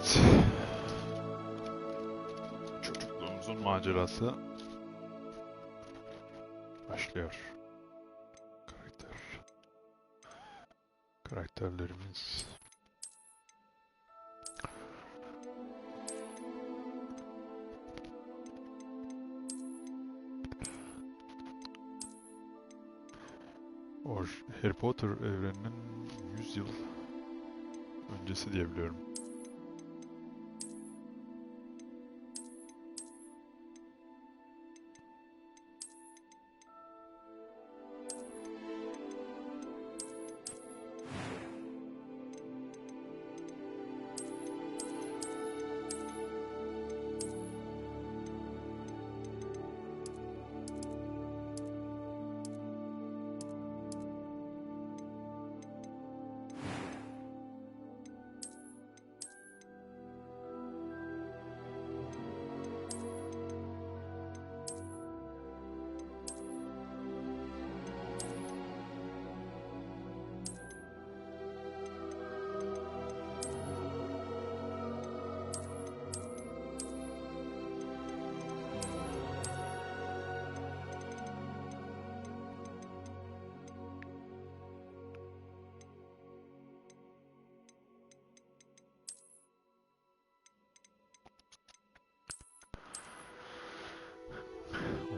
Evet. Çocukluğumuzun macerası başlıyor. Karakterlerimiz. Harry Potter evreninin 100 yıl öncesi diyebiliyorum.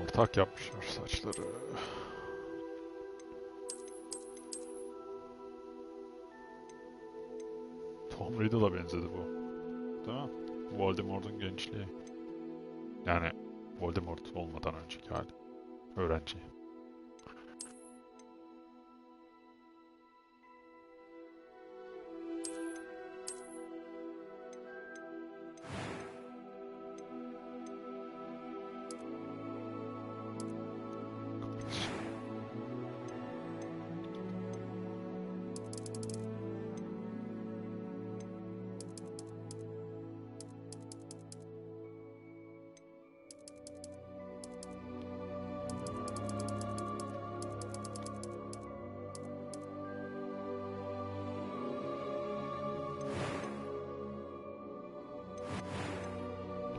Ortak yapmışlar saçları. Tom Riddle'a benzedi bu. Değil mi? Voldemort'un gençliği. Yani Voldemort olmadan önceki hali. Öğrenci.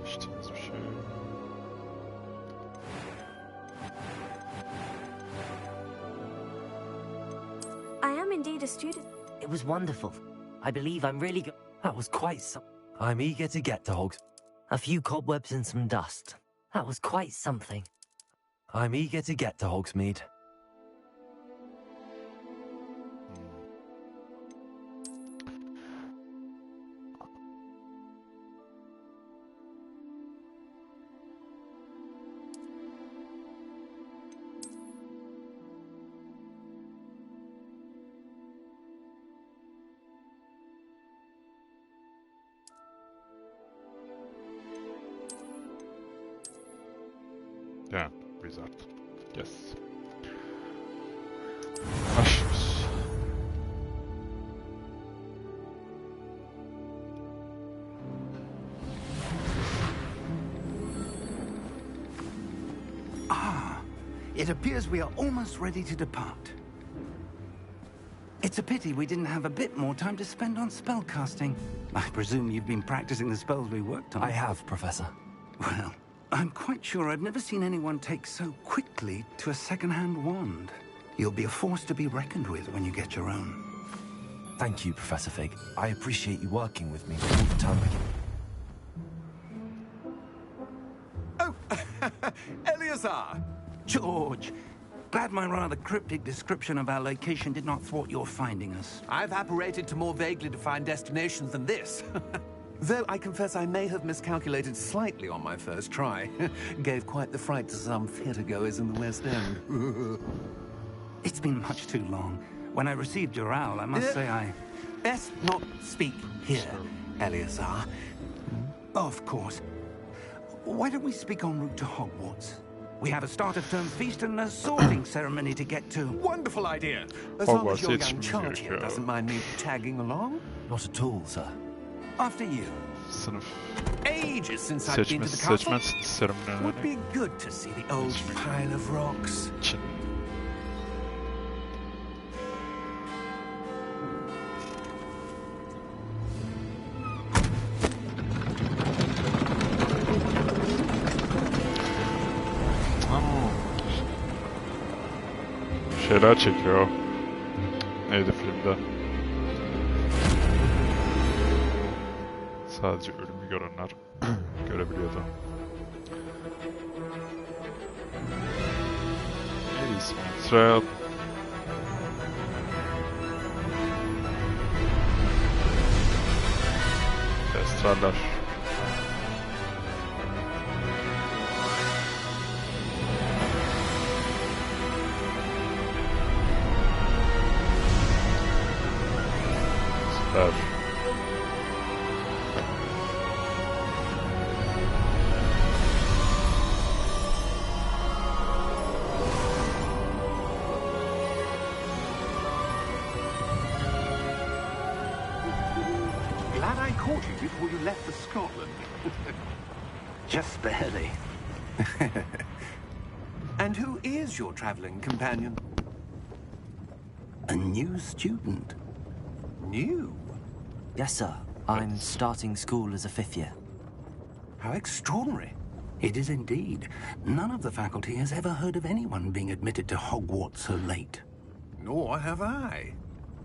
Geçtiğimiz bir şey. I am indeed a student. It was wonderful. I believe I'm really good. That was quite some. I'm eager to get to Hogs. A few cobwebs and some dust. That was quite something. I'm eager to get to Hogsmeade. Yeah, wizard. Yes. Başlıyoruz. It appears we are almost ready to depart. It's a pity we didn't have a bit more time to spend on spellcasting. I presume you've been practicing the spells we worked on. I have, Professor. Well, I'm quite sure I've never seen anyone take so quickly to a second-hand wand. You'll be a force to be reckoned with when you get your own. Thank you, Professor Fig. I appreciate you working with me all the time. Oh, Eleazar! George! Glad my rather cryptic description of our location did not thwart your finding us. I've apparated to more vaguely defined destinations than this. Though I confess I may have miscalculated slightly on my first try. Gave quite the fright to some theatregoers in the West End. It's been much too long. When I received your owl, I must say I... Best not speak here, Eleazar. Of course. Why don't we speak en route to Hogwarts? We have a start-of-term feast and a sorting ceremony to get to. Wonderful idea. As long as Hogwarts your young yetişmemiz charge here gerekiyor. doesn't mind me tagging along. Not at all, sir. After you. Sınıf Ages since I've been to the seçmen castle. seremonilerine Would be good to see the old pile of rocks. için. şeyler çekiyor. Neydi filmde? Sadece ölümü görenler görebiliyordu. Neydi ismi? Trail. Teşekkürler. Süper. Glad I caught you before you left for Scotland. Just barely. And who is your traveling companion? A new student. New? Yes, sir. I'm starting school as a 5th year. How extraordinary. It is indeed. None of the faculty has ever heard of anyone being admitted to Hogwarts so late. Nor have I.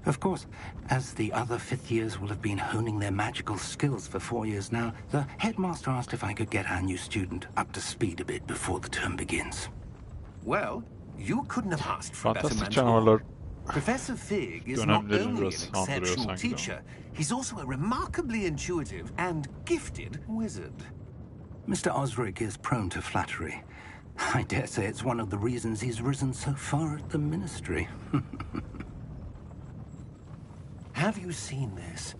Of course, as the other 5th years will have been honing their magical skills for 4 years now, the headmaster asked if I could get our new student up to speed a bit before the term begins. Well, you couldn't have asked for a better Fantastik mentor. canavarlar Professor Fig is not dönemlerini only an biraz andırıyor exceptional sanki de. teacher, he's also a remarkably intuitive and gifted wizard. Mr. Osric is prone to flattery. I dare say it's one of the reasons he's risen so far at the ministry. Have you seen this?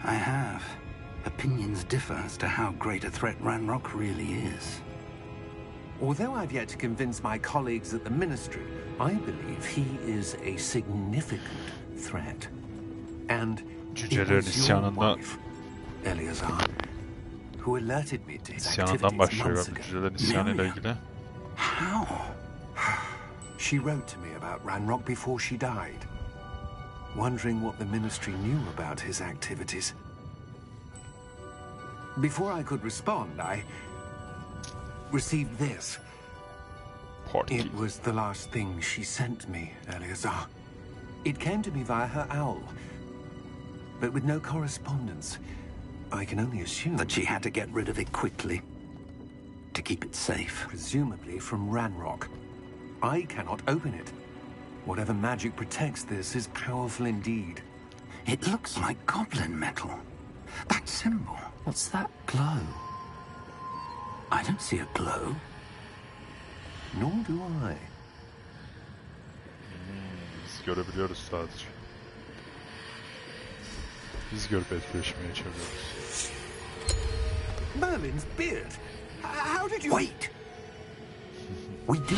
I have. Opinions differ as to how great a threat Ranrock really is. Although I've yet to convince my colleagues at the ministry, I believe he is a significant threat. And it Cücelerin was your isyanında wife, Eleazar, who alerted me to his isyanından activities başlıyor months galiba. ago. Cücelerin isyanıyla Miriam. ilgili. How? She wrote to me about Ranrock before she died, wondering what the ministry knew about his activities. Before I could respond, I received this. Party. It was the last thing she sent me, Eleazar. It came to me via her owl, but with no correspondence. I can only assume That she had to get rid of it quickly to keep it safe. presumably from Ranrock. I cannot open it. Whatever magic protects this is powerful indeed. It looks like goblin metal. That symbol. What's that glow? I don't see a glow. Nor do I. Biz görebiliyoruz sadece. Biz görüp etkileşmeye çeviriyoruz. Merlin's beard. How did you... Wait! We do.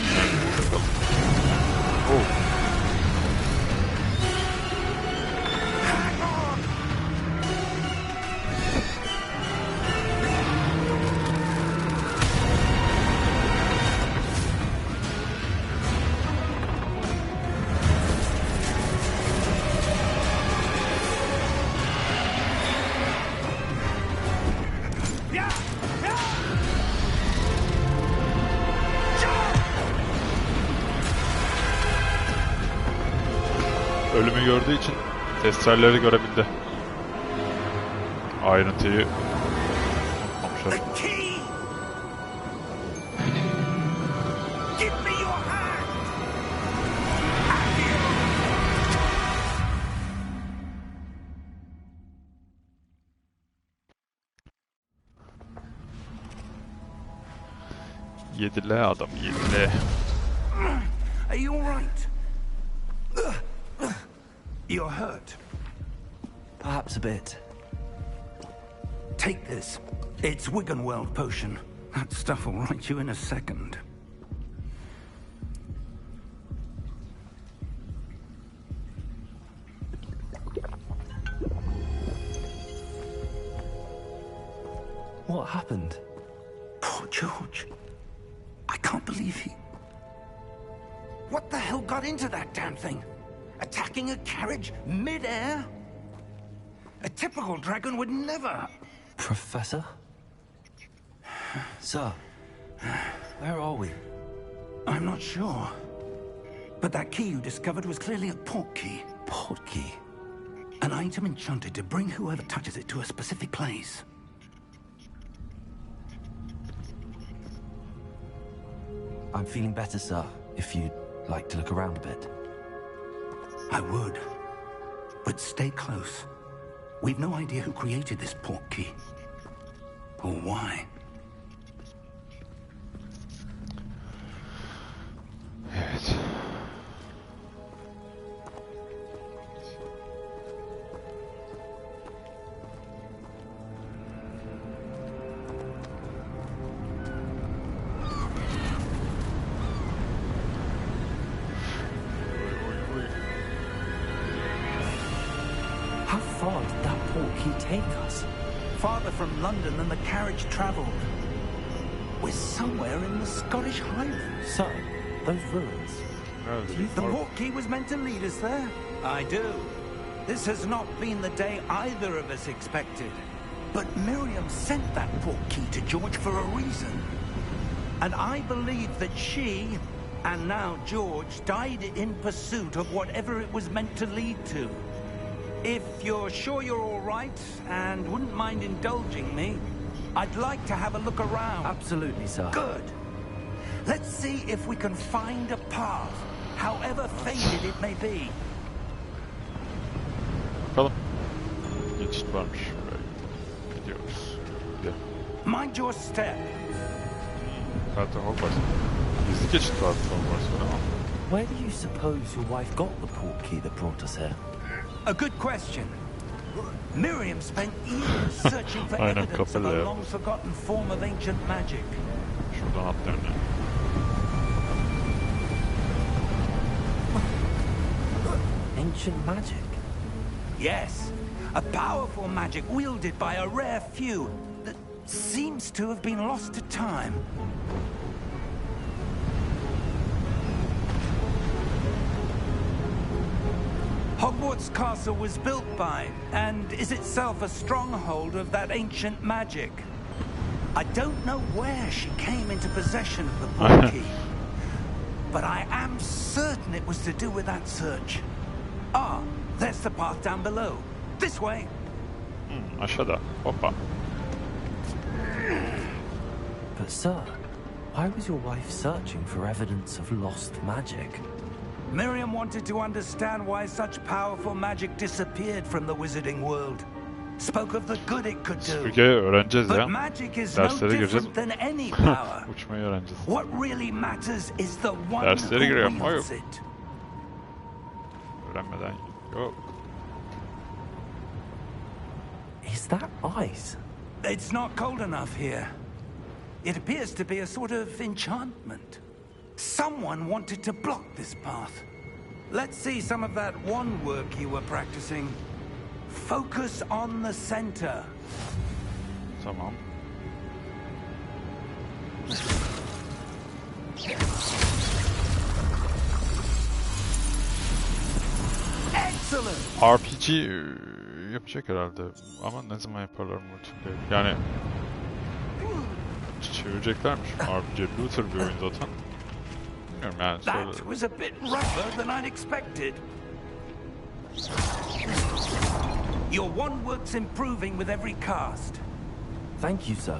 Ölümü gördüğü için testerleri görebildi. Ayrıntıyı unutmamışlar. Key! Give me your hand! Yedile adam, yedile. Are you all right? You're hurt. Perhaps a bit. Take this. It's Wiggenweld potion. That stuff will right you in a second. What happened? Poor George. I can't believe he... What the hell got into that damn thing? Attacking a carriage mid-air? A typical dragon would never... Professor? Sir, where are we? I'm not sure. But that key you discovered was clearly a portkey. Portkey? An item enchanted to bring whoever touches it to a specific place. I'm feeling better, sir, if you'd like to look around a bit. I would. But stay close. We've no idea who created this portkey. Or why. Evet. How far did that portkey take us? Farther from London than the carriage travelled. We're somewhere in the Scottish Highlands. Sir, those ruins. The portkey was meant to lead us there? I do. This has not been the day either of us expected. But Miriam sent that portkey to George for a reason. And I believe that she, and now George, died in pursuit of whatever it was meant to lead to. If you're sure you're all right and wouldn't mind indulging me, I'd like to have a look around. Absolutely, sir. Good. Let's see if we can find a path, however faded it may be. Bakalım. Geçit varmış. Buraya gidiyoruz. Gidelim. Mind your step. Zaten Hogwarts. Gizli geçit vardı Hogwarts'ta ama. Where do you suppose your wife got the portkey that brought us here? A good question. Miriam spent years searching for Aynen, evidence of kapalı a ya. long-forgotten form of ancient magic. Şuradan atlayalım ya. Ancient magic? Yes, a powerful magic wielded by a rare few that seems to have been lost to time. Hogwarts Castle was built by, and is itself a stronghold of that ancient magic. I don't know where she came into possession of the portkey, but I am certain it was to do with that search. Ah, there's the path down below. This way. Aşağıda. Hoppa. But sir, why was your wife searching for evidence of lost magic? Miriam wanted to understand why such powerful magic disappeared from the wizarding world. Spoke of the good it could do. Süpürgeyi öğreneceğiz ya. But magic is no Derslere gireceğiz. different than any power. Uçmayı öğreneceğiz. What really matters is the one Derslere giriyorum, who o wields yok. it. Öğrenmeden yok. Is that ice? It's not cold enough here. It appears to be a sort of enchantment. Someone wanted to block this path. Let's see some of that wand work you were practicing. Focus on the center. Tamam. Excellent. RPG yapacak herhalde ama ne zaman yaparlar multiplayer? Yani çevireceklermiş. RPG looter bir oyun zaten. Bilmiyorum yani That was a bit rougher than I'd expected. Your wand work's improving with every cast. Thank you, sir.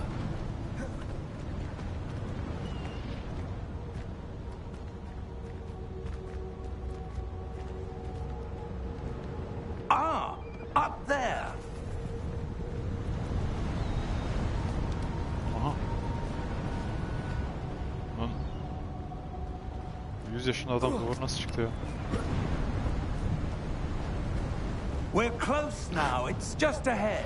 Ah, up there. Aha. Lan 100 yaşında adam doğru nasıl çıktı ya? We're close now. It's just ahead.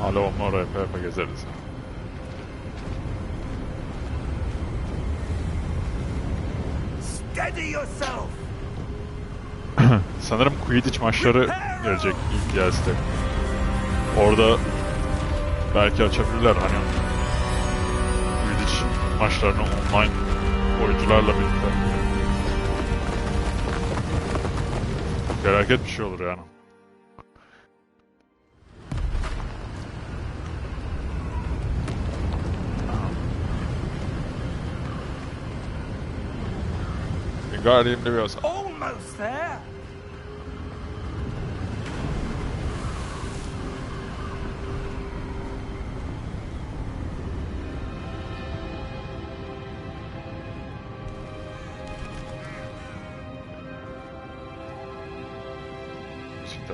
Hala onunla oraya yapa gezeriz. Steady yourself. Sanırım Quidditch maçları gelecek ilk DLC'de. Orada belki açabilirler hani Quidditch maçlarını online oyuncularla birlikte. Felaket bir şey olur yani. Wingardium Leviosa. Almost there.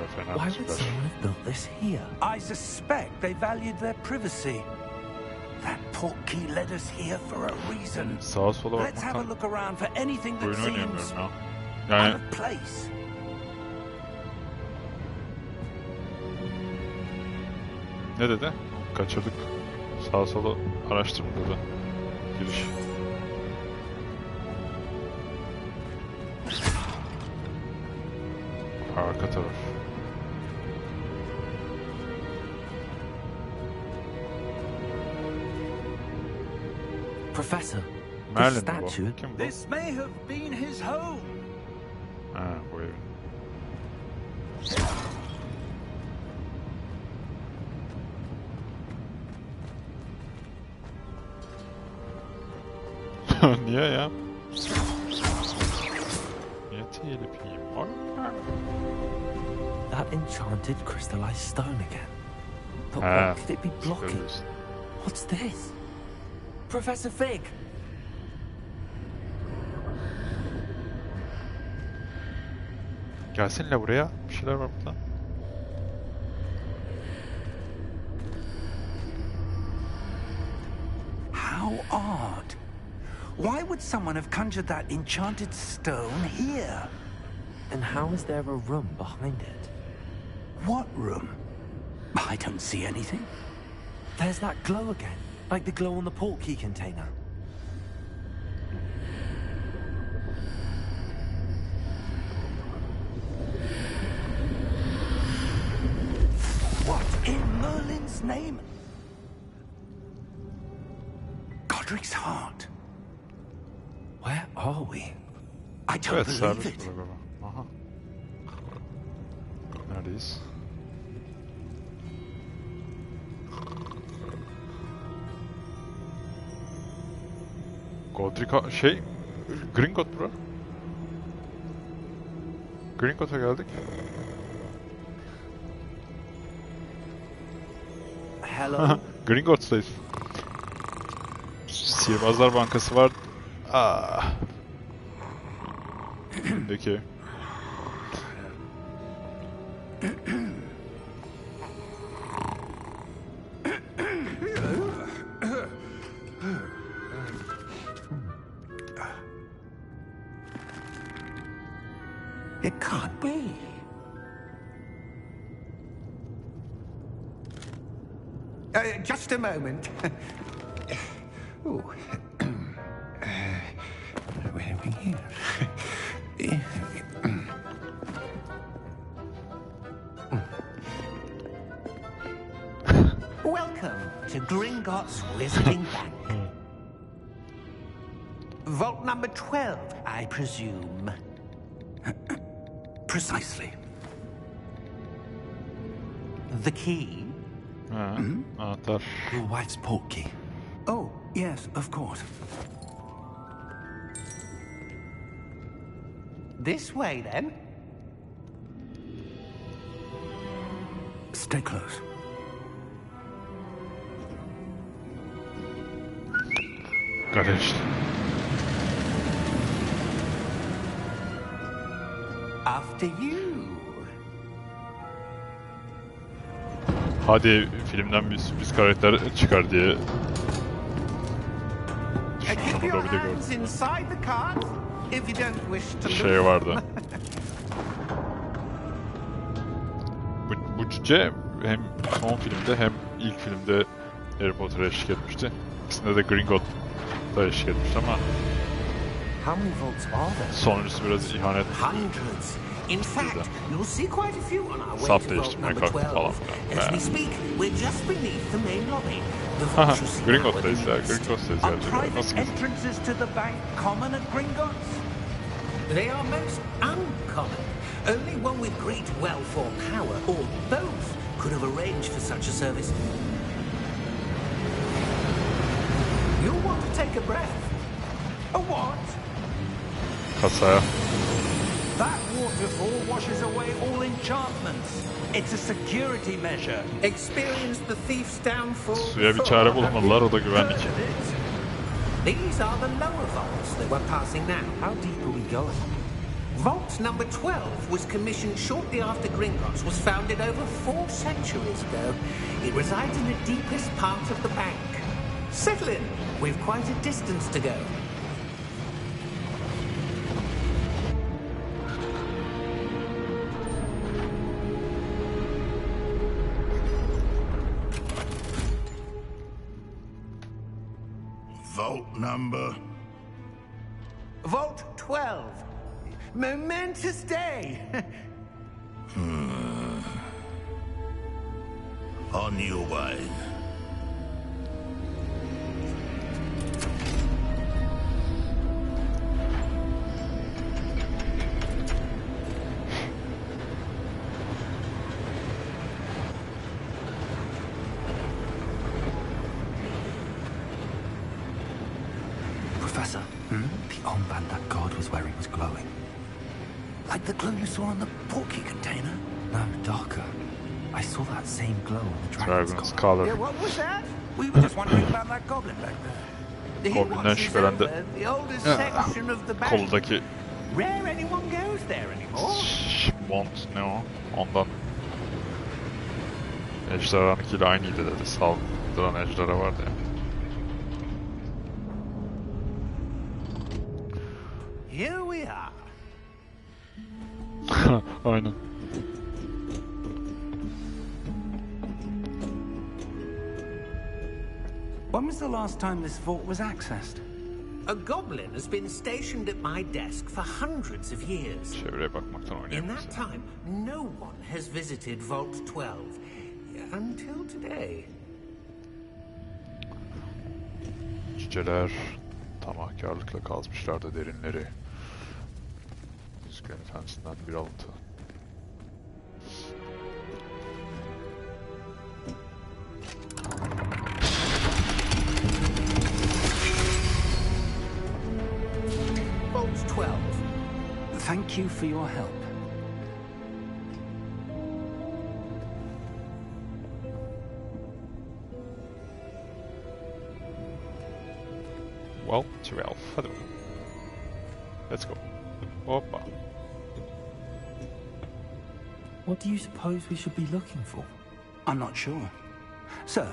Why would someone have built this here? I suspect they valued their privacy. That portkey led us here for a reason. Sağa sola Let's have a bakmaktan look around for anything that oyun seems oynayamıyorum ya. out Yani of place. ne dedi? Kaçırdık. Sağa sola araştırma dedi. Giriş. Arka taraf. Professor, Merlin this mi bu? statue... Kim bu? This may have been his home. Ha, bu evin. Niye ya? Niye telip yiyeyim? Var mı? That enchanted crystallized stone again. But Ha, what could it be blocking? söylüyorsun. What's this? Professor Fig! Gelsinle buraya. Bir şeyler var burada. How odd. Why would someone have conjured that enchanted stone here? And how is there a room behind it? What room? I don't see anything. There's that glow again, like the glow on the portkey container. What in Merlin's name? Godric's heart. Where are we? I don't Evet, believe servis it. burada galiba. Aha. Neredeyiz? Godric şey... Gringotts bura. Gringotts'a geldik. Hello? Gringotts'tayız. Sihirbazlar Bankası var. Ah. Peki. It can't be. Just a moment. Oh. Where are we here? Welcome to Gringotts Wizarding Bank. Vault number 12, I presume. Precisely. The key? Ha, anahtar. Your wife's portkey. Oh, yes, of course. This way, then. Stay close. Garaj. After you. Hadi filmden bir sürpriz karakter çıkar diye Keep düşündüm. your Lobide hands gördüm. inside the cart if you don't wish to lose. Şey vardı. Bu cüce hem son filmde hem ilk filmde Harry Potter'a eşlik etmişti. İkisinde de Gringotts'a eşlik etmişti ama How many vaults are there? sonuncusu biraz ihanet. Hundreds. In fact, you'll see quite a few on our way Saf to vault değiştirmeye number kalktı 12. falan filan. As we He. speak, we're just beneath the main lobby. The Haha, vault you see now are the Gringotts'tayız ya. newest. Gringotts'tayız Are gerçekten. private Nasıl gizli? entrances to the bank common at Gringotts? They are most uncommon. Only one with great wealth or power, or both, could have arranged for such a service. You'll want to take a breath. A what? Kasaya. That waterfall washes away all enchantments. It's a security measure. Experience the thief's downfall. Suya bir çare bulmalılar, o da güvenlik. These are the lower vaults that we're passing now. How deep are we going? Vault number 12 was commissioned shortly after Gringotts was founded over 4 centuries ago. It resides in the deepest part of the bank. Settle in. We've quite a distance to go. Vault number? Vault 12. Momentous day. On your way. Professor, the armband that guard was wearing was glowing. Like the glow you saw on the porky container? No, darker. I saw that same glow on the dragon's Dragon's collar. Collar. What was that? We were just wondering about that goblin back there. Goblin'den şüphelendi. The oldest section of the bank. Koldaki Rare anyone goes there anymore. mont ne o? Ondan. Ejderhanınkiyle aynıydı dedi. Saldıran ejderha vardı ya. Here we are. Aynen. When was the last time this vault was accessed? A goblin has been stationed at my desk for hundreds of years. Çevreye bakmaktan In oynayamıyoruz. that time, no one has visited Vault 12 until today. Cüceler tamahkarlıkla kazmışlardı derinleri. Yüzüklerin Efendisi'nden bir alıntı. Vault 12. Thank you for your help. Well, 12. Hadi bakalım. Let's go. Hoppa. What do you suppose we should be looking for? I'm not sure. Sir,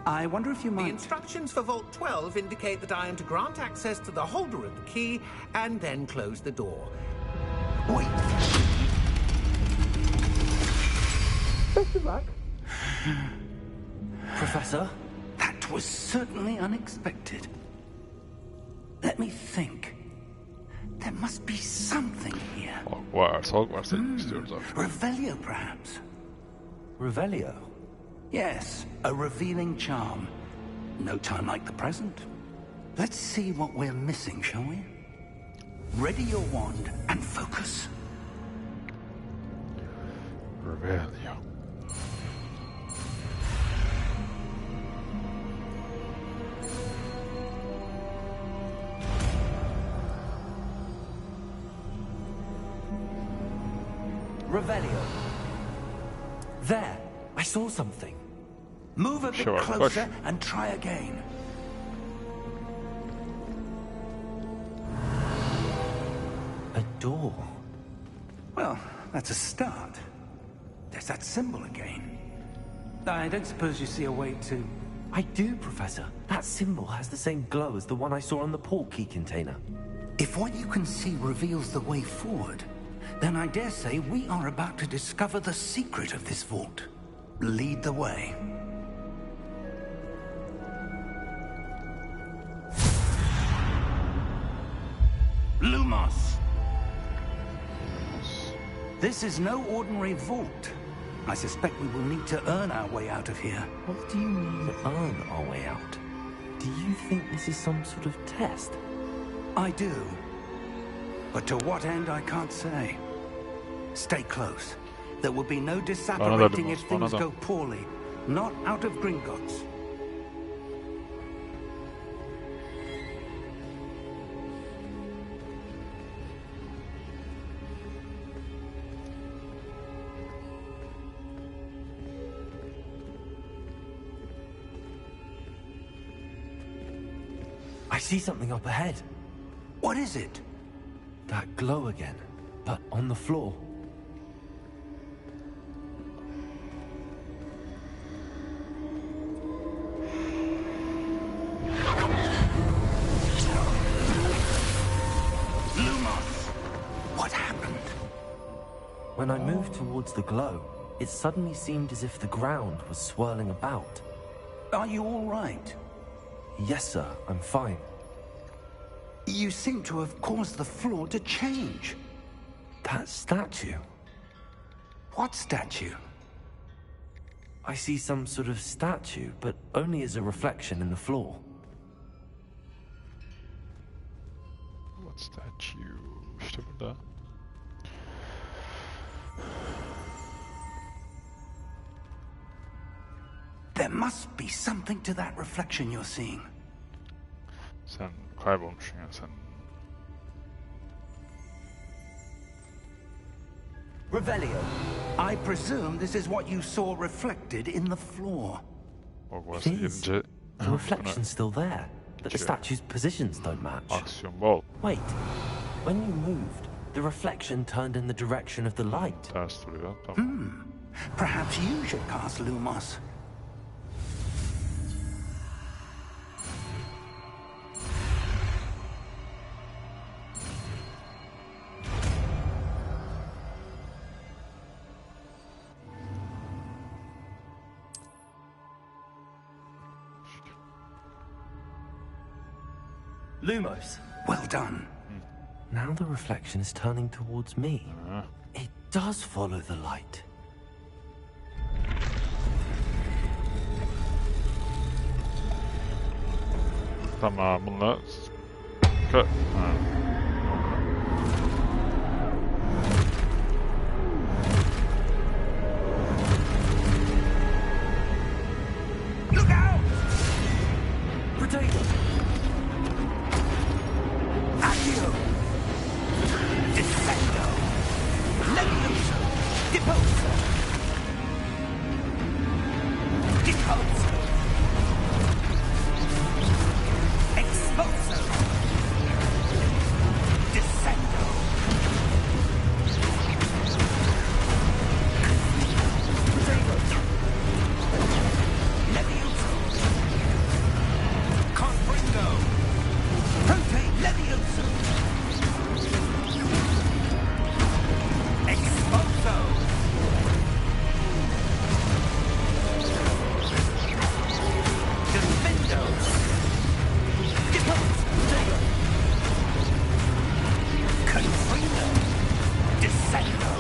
I wonder if you The might... instructions for Vault 12 indicate that I am to grant access to the holder of the key and then close the door. Wait. Best of luck. Professor? That was certainly unexpected. Let me think. There must be something here. Hogwarts demek istiyoruz artık. Revelio, perhaps? Revelio? Yes, a revealing charm. No time like the present. Let's see what we're missing, shall we? Ready your wand and focus. Revelio. Revelio. There! I saw something. Move a bit Sure, closer push. and try again. A door. Well, that's a start. There's that symbol again. I don't suppose you see a way to... I do, Professor. That symbol has the same glow as the one I saw on the port key container. If what you can see reveals the way forward, then I dare say we are about to discover the secret of this vault. Lead the way. Lumos! This is no ordinary vault. I suspect we will need to earn our way out of here. What do you mean, earn our way out? Do you think this is some sort of test? I do. But to what end, I can't say. Stay close. There will be no disapparating if things go poorly. Not out of Gringotts. see something up ahead. What is it? That glow again, but on the floor. Lumos! What happened? When I moved towards the glow, it suddenly seemed as if the ground was swirling about. Are you all right? Yes, sir, I'm fine. You seem to have caused the floor to change. That statue. What statue? I see some sort of statue, but only as a reflection in the floor. What statue? İşte burada. There must be something to that reflection you're seeing. Sen kaybolmuşsun ya sen. Revelio. I presume this is what you saw reflected in the floor. Hogwarts'a It is. girince The reflection's still there, but the Sure. statue's positions don't match. aksiyon bol. Wait, when you moved, the reflection turned in the direction of the light. Ters duruyor. Tamam. Perhaps you should cast Lumos. Lumos. Well done. Now the reflection is turning towards me. It does follow the light. Tamam bununla... Ha. Look out! Potato! Accio! Descendo! Levioso! Deposo! Deposo! Exposo! Descendo! Levioso! Confringo! Prote Levioso! Exposo! Defendo! Deposo! Confringo! Descendo!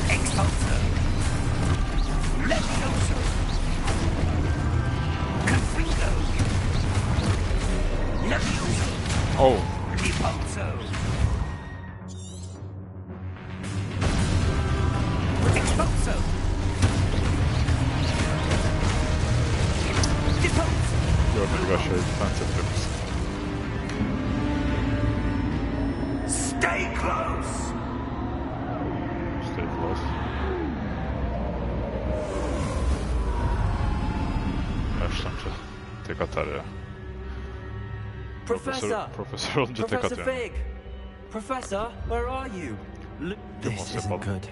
Exposo! Levioso! Confringo! Levioso! Oh. Deposo! Exposo! Deposo! Görmedik aşağıya defense yapıyoruz. Stay close! Stay close. Yaşlanmışlar. Tek atar ya. Profesör olunca tek Professor atıyor. Fig! Professor, where are you? This Lumos isn't yapalım. good.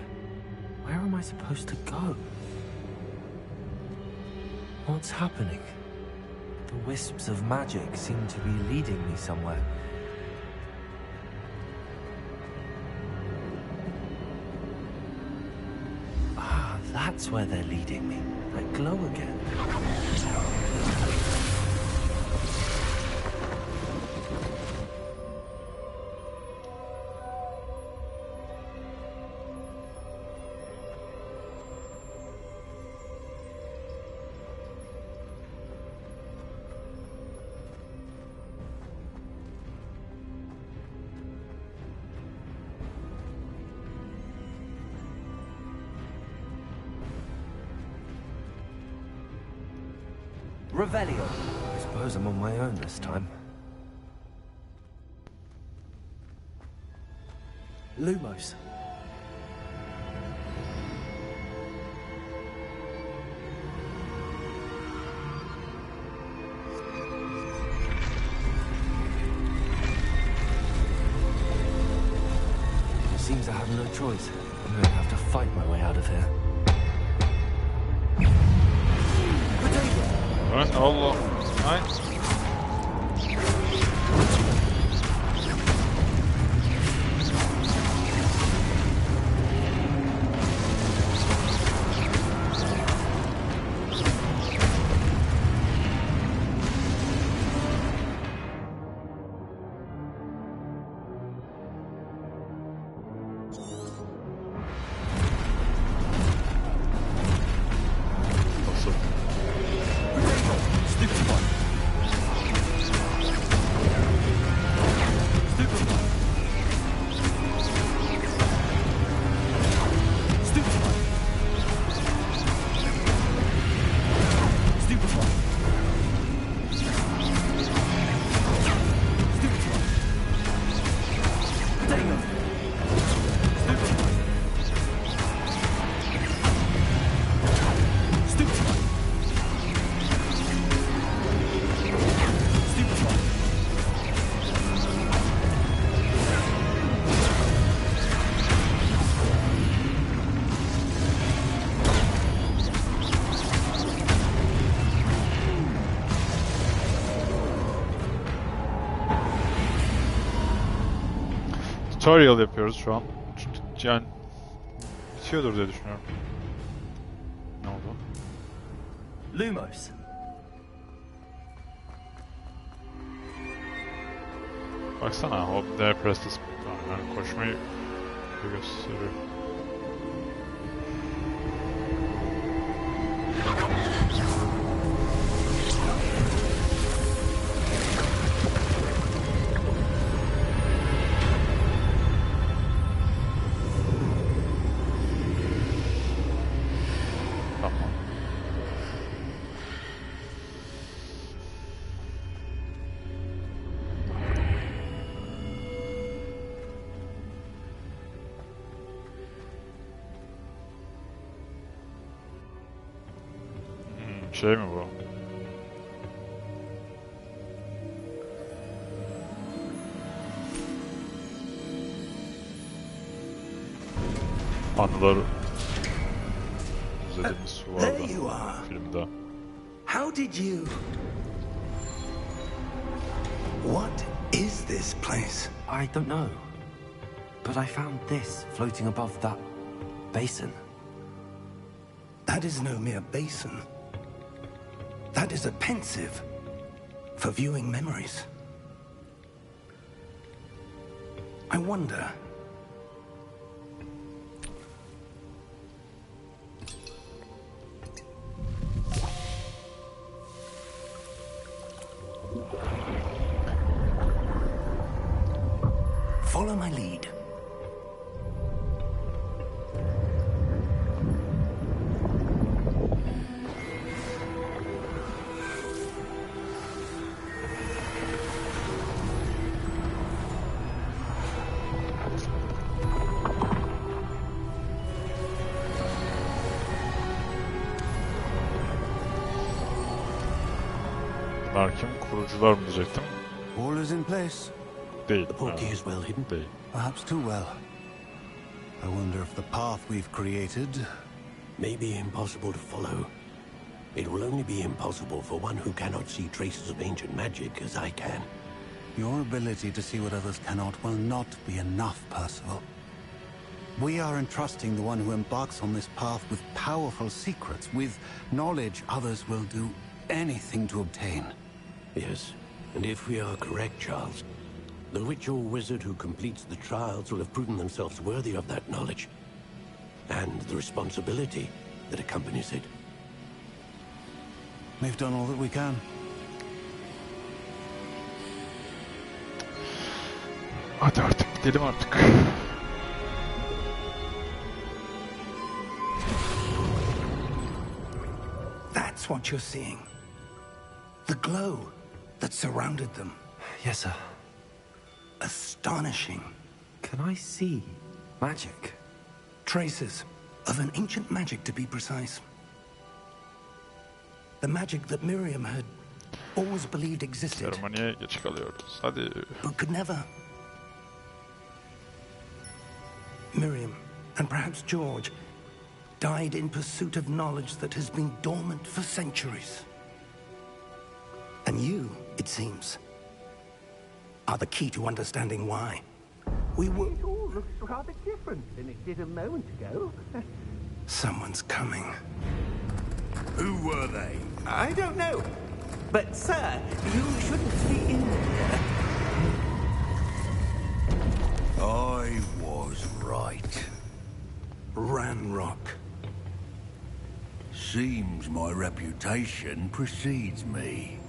Where am I supposed to go? What's happening? The wisps of magic seem to be leading me somewhere. Ah, that's where they're leading me. That glow again. Revelio. I suppose I'm on my own this time. Lumos. no choice. I'm gonna have to fight my way out of here. Evet, Allah. Ay. Tutorial yapıyoruz şu an. Yani bitiyordur diye düşünüyorum. Ne oldu? Lumos. Baksana, hop there press this. Yani koşmayı gösteriyor. Şey mi bu? Anılar izlediğimiz su vardı filmde. How did you... What is this place? I don't know. But I found this floating above that basin. That is no mere basin. That is a pensive for viewing memories. I wonder... Follow my lead. Bunlar kim? Kurucular mı diyecektim? All is in place. Değil. The portkey is well hidden. Değil. Perhaps too well. I wonder if the path we've created... May be impossible to follow. It will only be impossible for one who cannot see traces of ancient magic as I can. Your ability to see what others cannot will not be enough, Percival. We are entrusting the one who embarks on this path with powerful secrets, with knowledge others will do anything to obtain. Yes, and if we are correct, Charles, the witch or wizard who completes the trials will have proven themselves worthy of that knowledge, and the responsibility that accompanies it. We've done all that we can. Hadi artık gidelim artık. That's what you're seeing. The glow that surrounded them. Yes, sir. Astonishing. Can I see magic? Traces of an ancient magic, to be precise. The magic that Miriam had always believed existed, Seremoniye geç kalıyoruz. Hadi. but could never Miriam, and perhaps George, died in pursuit of knowledge that has been dormant for centuries. And you, it seems, are the key to understanding why. We were... It all looks rather different than it did a moment ago. Someone's coming. Who were they? I don't know. But, sir, you shouldn't be in here. I was right. Ranrock. Seems my reputation precedes me.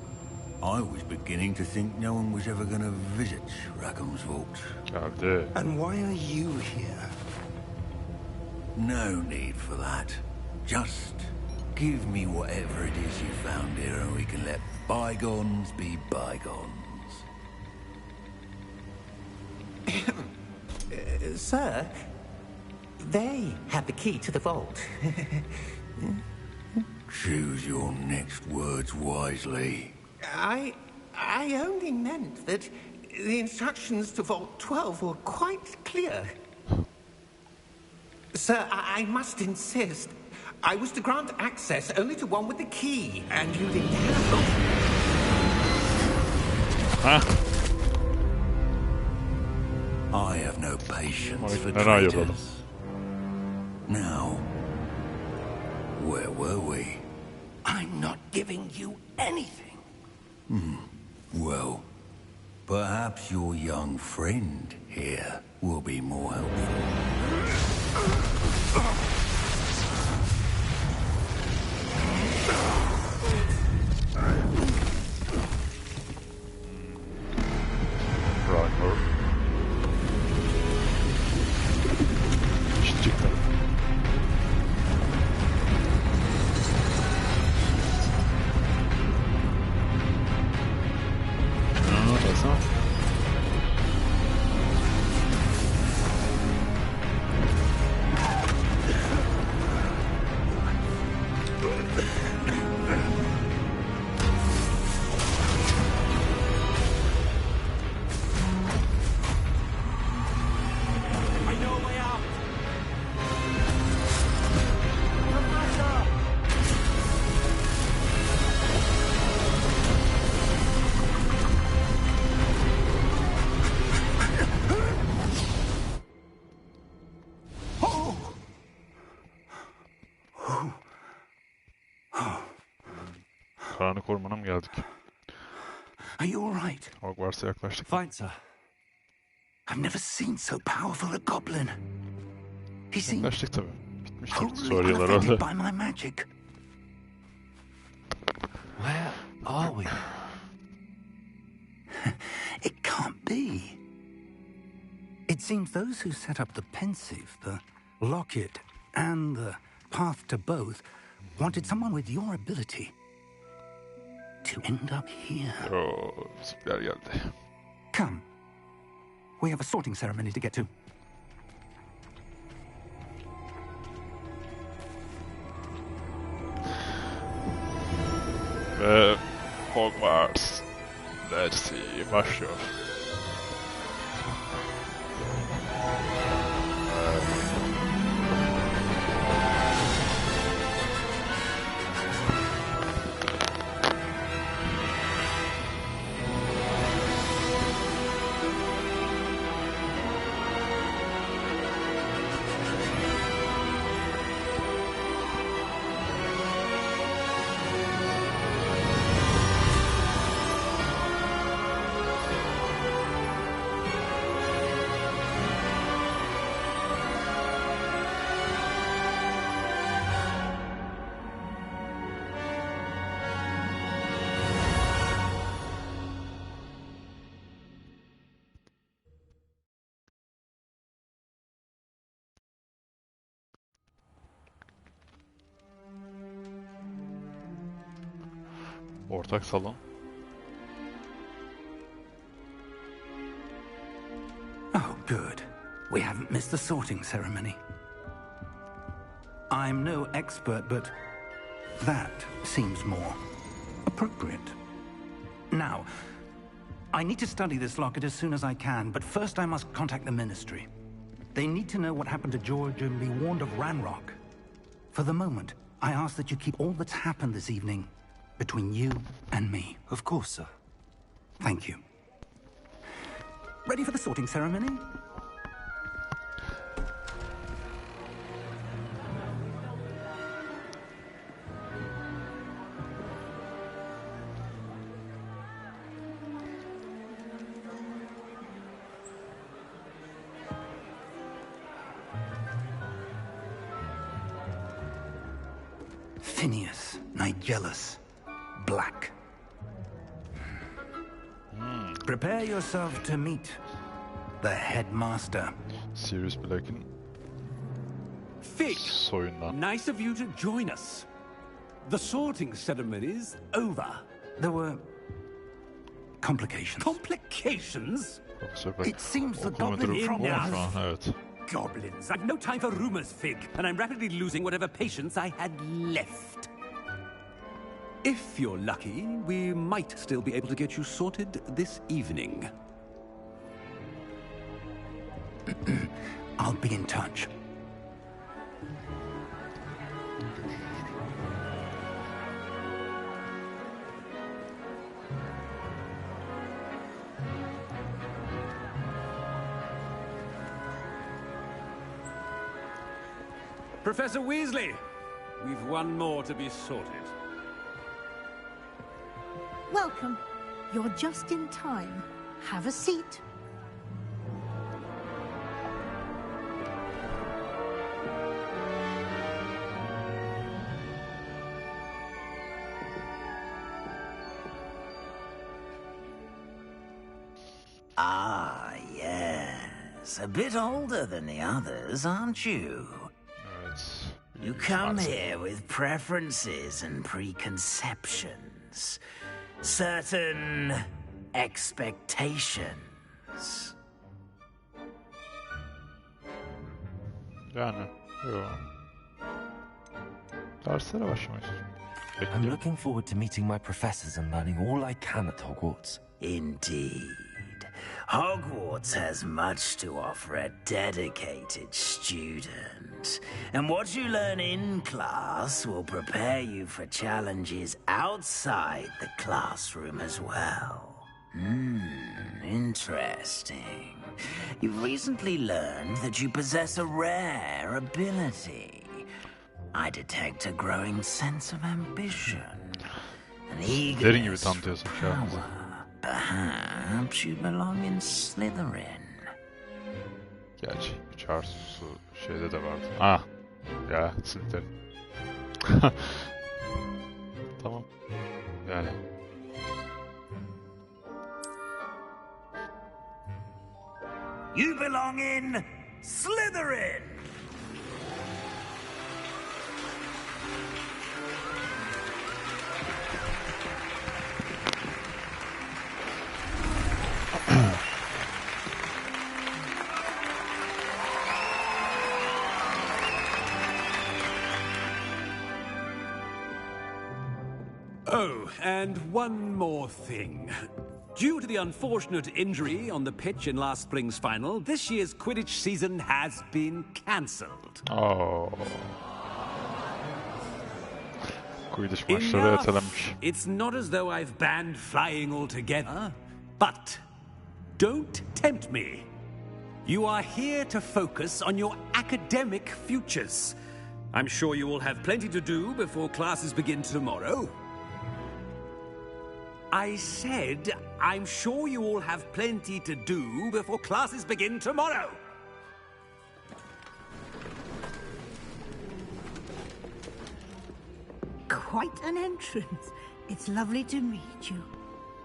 I was beginning to think no one was ever going to visit Rackham's vault. Geldi. And why are you here? No need for that. Just give me whatever it is you found here and we can let bygones be bygones. Sir, they have the key to the vault. Choose your next words wisely. I only meant that the instructions to Vault 12 were quite clear. Sir, I must insist. I was to grant access only to one with the key, and you didn't have Heh. I have no patience for Neler yapalım? traitors. Now, where were we? I'm not giving you anything. Well, perhaps your young friend here will be more helpful. Primer. İşçi karı. Baksana. Karanlık ormana mı geldik? Are you all right? Hogwarts'a yaklaştık. Fine, sir. I've never seen so powerful a goblin. He seemed Yaklaştık tabii. Bitmiştir totally soruyorlar unaffected orada. by my magic. Where are we? It can't be. It seems those who set up the pensive, the locket, and the path to both wanted someone with your ability to end up here. Oo, bizimkiler geldi. Come. We have a sorting ceremony to get to. Ve Hogwarts Legacy'e başlıyor. Ortak salon. Oh, good. We haven't missed the sorting ceremony. I'm no expert, but that seems more appropriate. Now, I need to study this locket as soon as I can, but first I must contact the Ministry. They need to know what happened to George and be warned of Ranrock. For the moment, I ask that you keep all that's happened this evening between you and me. Of course, sir. Thank you. Ready for the sorting ceremony? Phineas, Nigellus, Black. Prepare yourself to meet the headmaster. Sirius Black'in Fig, soyundan. nice of you to join us. The sorting ceremony's over. There were complications. Complications? Profesör Black It seems the okul goblin müdürü from olmuş us. şu an, evet. Goblins. I've no time for rumors, Fig, and I'm rapidly losing whatever patience I had left. If you're lucky, we might still be able to get you sorted this evening. I'll be in touch. Professor Weasley, we've one more to be sorted. Welcome. You're just in time. Have a seat. Ah, yes. A bit older than the others, aren't you? Evet. You come here with preferences and preconceptions. Certain expectations. Yani, yo. Derslere başlamak istiyorum. I'm Bekliyorum. looking forward to meeting my professors and learning all I can at Hogwarts. Indeed. Hogwarts has much to offer a dedicated student. And what you learn in class will prepare you for challenges outside the classroom as well. Interesting. You've recently learned that you possess a rare ability. I detect a growing sense of ambition. An Derin gibi eagerness for tanıtıyorsun şu an bizi. power. Perhaps you belong in Slytherin. Gerçi 3 artı şeyde de vardı. Ah. Ya Slytherin. Tamam. Yani. You belong in Slytherin! Oh, and one more thing. Due to the unfortunate injury on the pitch in last spring's final, this year's Quidditch season has been cancelled. Oh. Quidditch maçları ertelenmiş. It's not as though I've banned flying altogether, but don't tempt me. You are here to focus on your academic futures. I'm sure you will have plenty to do before classes begin tomorrow. I said, I'm sure you all have plenty to do before classes begin tomorrow. Quite an entrance. It's lovely to meet you.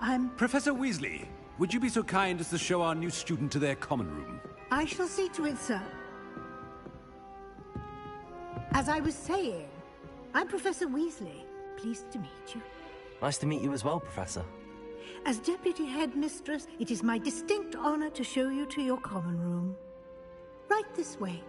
I'm... Professor Weasley, would you be so kind as to show our new student to their common room? I shall see to it, sir. As I was saying, I'm Professor Weasley. Pleased to meet you. Nice to meet you as well, Professor. As Deputy Headmistress, it is my distinct honor to show you to your common room. Right this way.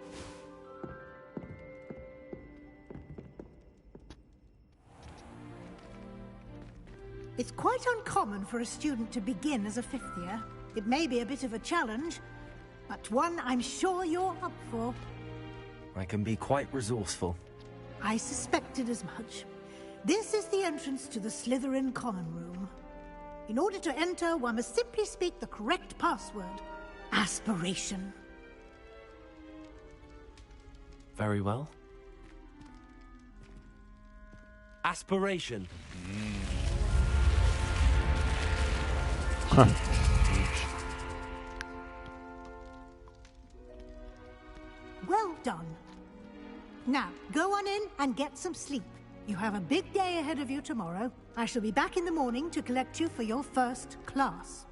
It's quite uncommon for a student to begin as a fifth year. It may be a bit of a challenge, but one I'm sure you're up for. I can be quite resourceful. I suspected as much. This is the entrance to the Slytherin common room. In order to enter, one must simply speak the correct password. Aspiration. Very well. Aspiration. Well done. Now, go on in and get some sleep. You have a big day ahead of you tomorrow. I shall be back in the morning to collect you for your first class.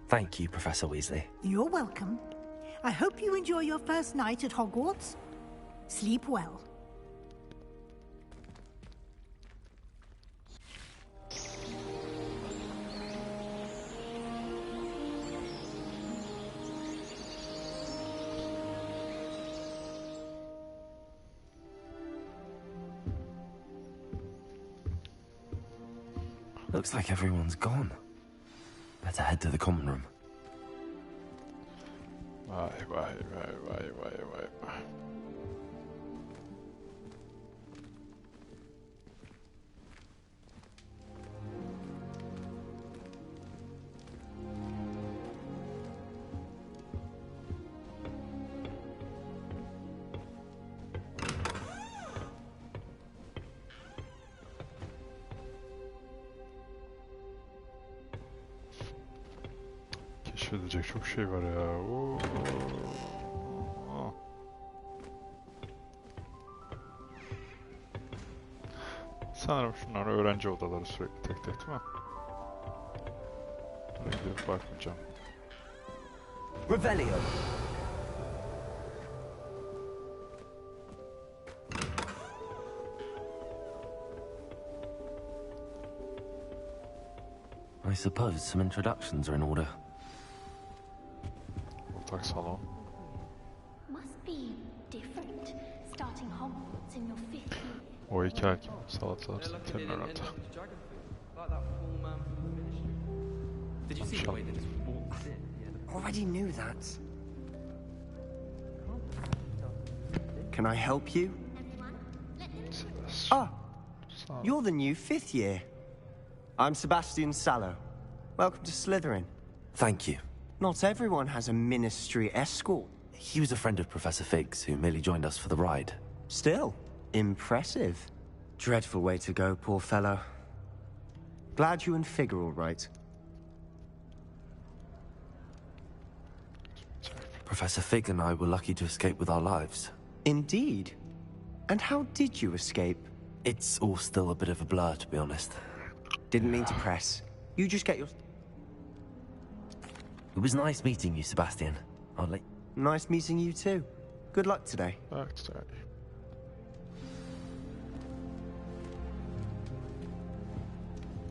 Thank you, Professor Weasley. You're welcome. I hope you enjoy your first night at Hogwarts. Sleep well. Looks like everyone's gone. Better head to the common room. Vay. Keşfedilecek çok şey var ya. Oo. Sanırım şunlar öğrenci odaları sürekli tek değil mi? Buraya gidip bakmayacağım. Revelio. I suppose some introductions are in order. Ortak salon. Must be different, starting Hogwarts in your 5th year. O heykel kim? Salatalar senin herhalde. Did you see the way they just walked in? Already knew that. Can I help you? Ah, you're the new 5th year. I'm Sebastian Sallow. Welcome to Slytherin. Thank you. Not everyone has a ministry escort. He was a friend of Professor Fig's who merely joined us for the ride. Still, impressive. Dreadful way to go, poor fellow. Glad you and Fig are all right. Professor Fig and I were lucky to escape with our lives. Indeed. And how did you escape? It's all still a bit of a blur, to be honest. Didn't mean to press. You just get your... It was nice meeting you, Sebastian. I'll let... Nice meeting you too. Good luck today. Bak today.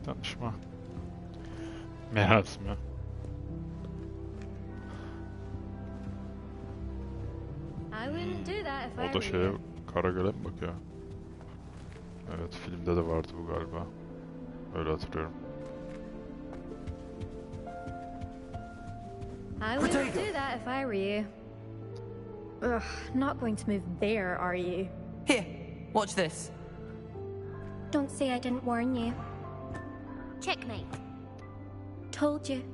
Tanışma. Merasimi. I wouldn't do that if I O da were şeye you. Karagöl'e mi bakıyor? Evet, filmde de vardı bu galiba. Öyle hatırlıyorum. I wouldn't do that if I were you. Ugh, not going to move there, are you? Here, watch this. Don't say I didn't warn you. Checkmate. Told you.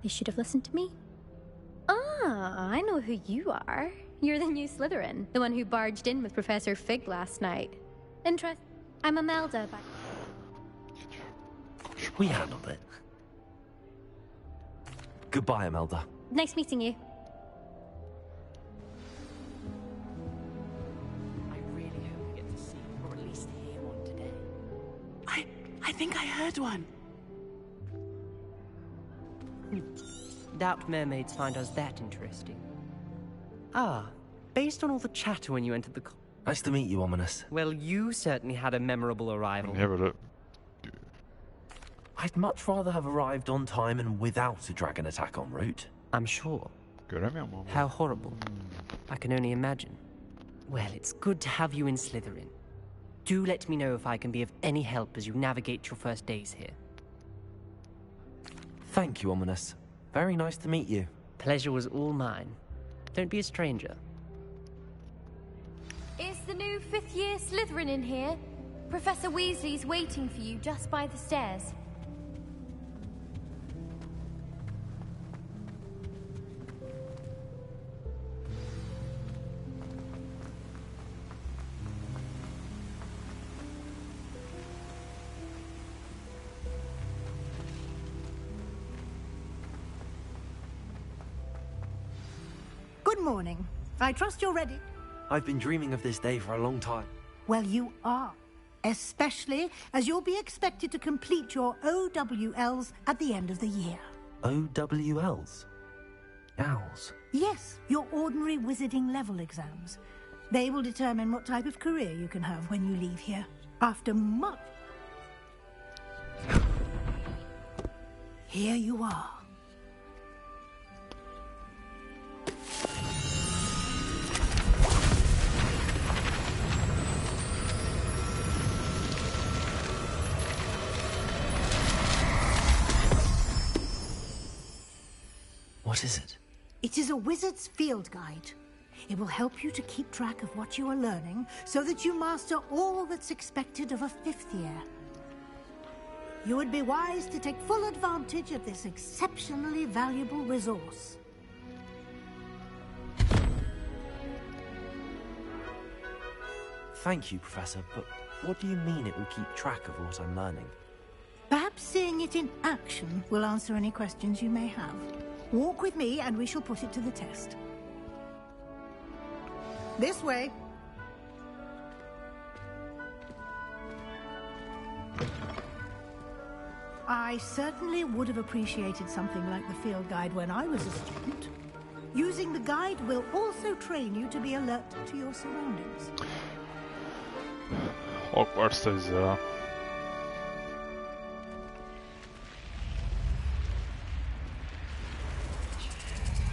They should have listened to me. Ah, I know who you are. You're the new Slytherin, the one who barged in with Professor Fig last night. I'm Imelda, but... We handled it. Goodbye, Imelda. Nice meeting you. I really hope we get to see, or at least hear one today. I think I heard one. Doubt mermaids find us that interesting. Ah, based on all the chatter when you entered the... Nice to meet you, Ominous. Well, you certainly had a memorable arrival. Niye böyle... I'd much rather have arrived on time and without a dragon attack en route. I'm sure. Göremiyor mu? How horrible. I can only imagine. Well, it's good to have you in Slytherin. Do let me know if I can be of any help as you navigate your first days here. Thank you, Ominous. Very nice to meet you. Pleasure was all mine. Don't be a stranger. Is the new fifth-year Slytherin in here? Professor Weasley's waiting for you just by the stairs. Good morning. I trust you're ready. I've been dreaming of this day for a long time. Well, you are. Especially as you'll be expected to complete your OWLs at the end of the year. OWLs? Owls? Yes, your ordinary wizarding level exams. They will determine what type of career you can have when you leave here. After much... Here you are. What is it? It is a wizard's field guide. It will help you to keep track of what you are learning so that you master all that's expected of a fifth year. You would be wise to take full advantage of this exceptionally valuable resource. Thank you, Professor, but what do you mean it will keep track of what I'm learning? Perhaps seeing it in action will answer any questions you may have. Walk with me and we shall put it to the test. This way. I certainly would have appreciated something like the field guide when I was a student. Using the guide will also train you to be alert to your surroundings. Hogwarts'tayız ya.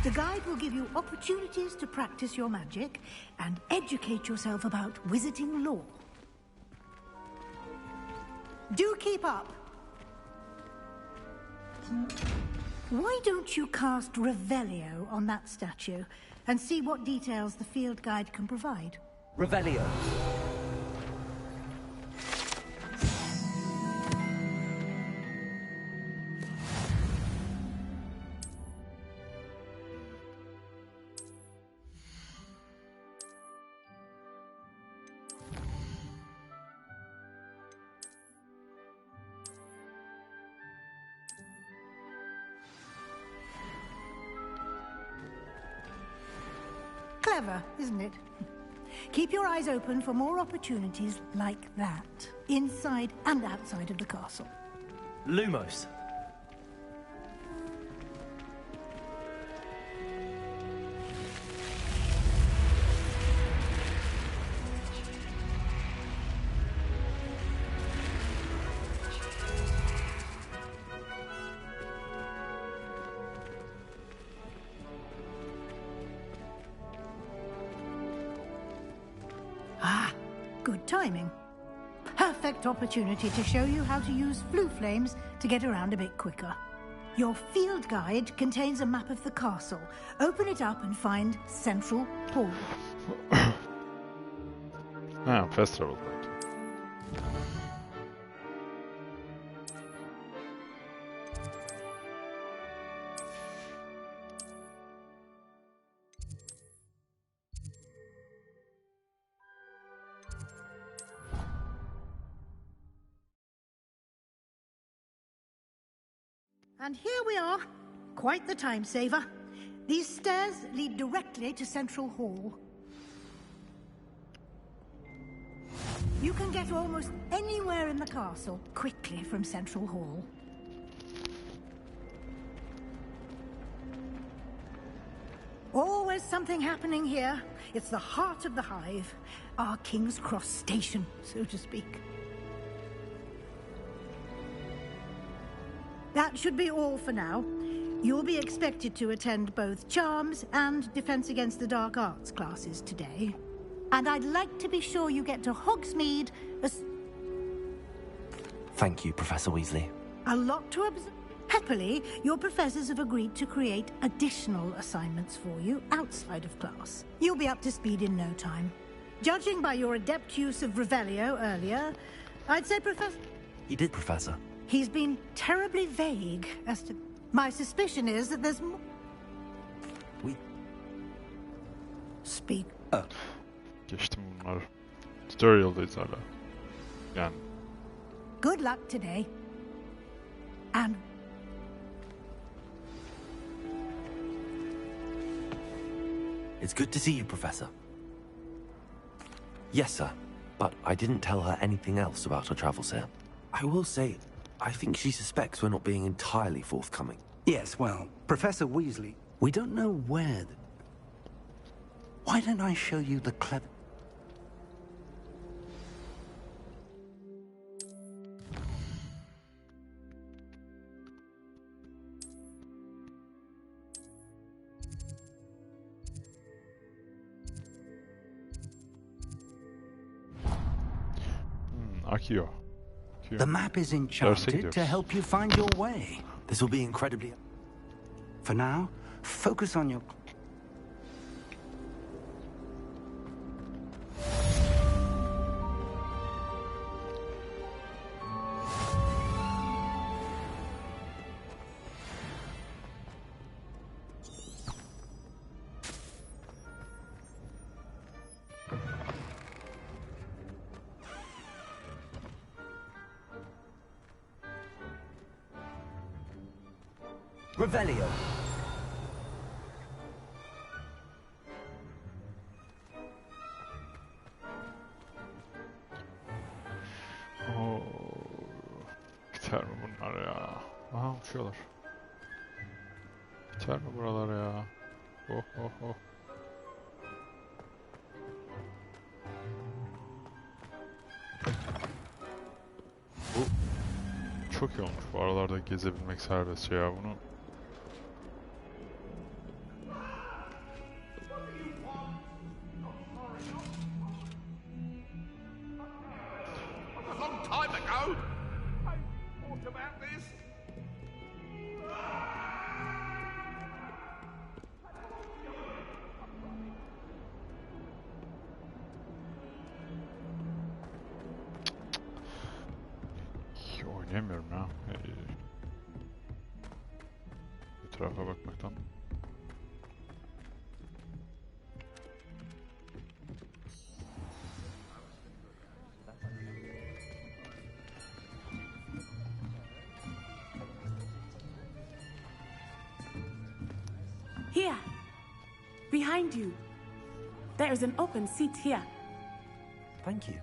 The guide will give you opportunities to practice your magic and educate yourself about wizarding lore. Do keep up. Why don't you cast Revelio on that statue and see what details the field guide can provide? Revelio. Clever, isn't it? Keep your eyes open for more opportunities like that, inside and outside of the castle. Lumos. Good timing. Perfect opportunity to show you how to use flue flames to get around a bit quicker. Your field guide contains a map of the castle. Open it up and find Central Hall. Fast travel point. And here we are. Quite the time saver. These stairs lead directly to Central Hall. You can get almost anywhere in the castle quickly from Central Hall. Always something happening here. It's the heart of the hive. Our King's Cross station, so to speak. That should be all for now. You'll be expected to attend both Charms and Defense Against the Dark Arts classes today. And I'd like to be sure you get to Hogsmeade as... Thank you, Professor Weasley. A lot to observe. Happily, your professors have agreed to create additional assignments for you outside of class. You'll be up to speed in no time. Judging by your adept use of Revelio earlier, I'd say Professor... He did, Professor. He's been terribly vague as to... My suspicion is that there's more... Speak. Geçtim bunları. Tutorial'dayız hala. Yani. Good luck today. And... It's good to see you, Professor. Yes, sir. But I didn't tell her anything else about her travels here. I will say, I think she suspects we're not being entirely forthcoming. Yes, well, Professor Weasley, we don't know where... Why don't I show you the clever... Akio. The map is enchanted to help you find your way. This will be incredibly... For now, focus on your... Revelio. Oo, biter mi bunlar ya? Aha uçuyorlar. Biter mi buralar ya? Oh oh oh. Bu çok iyi olmuş bu aralarda gezebilmek serbest ya bunu. Oynayamıyorum ya. Etrafa bakmaktan. Here, behind you. There is an open seat here. Thank you.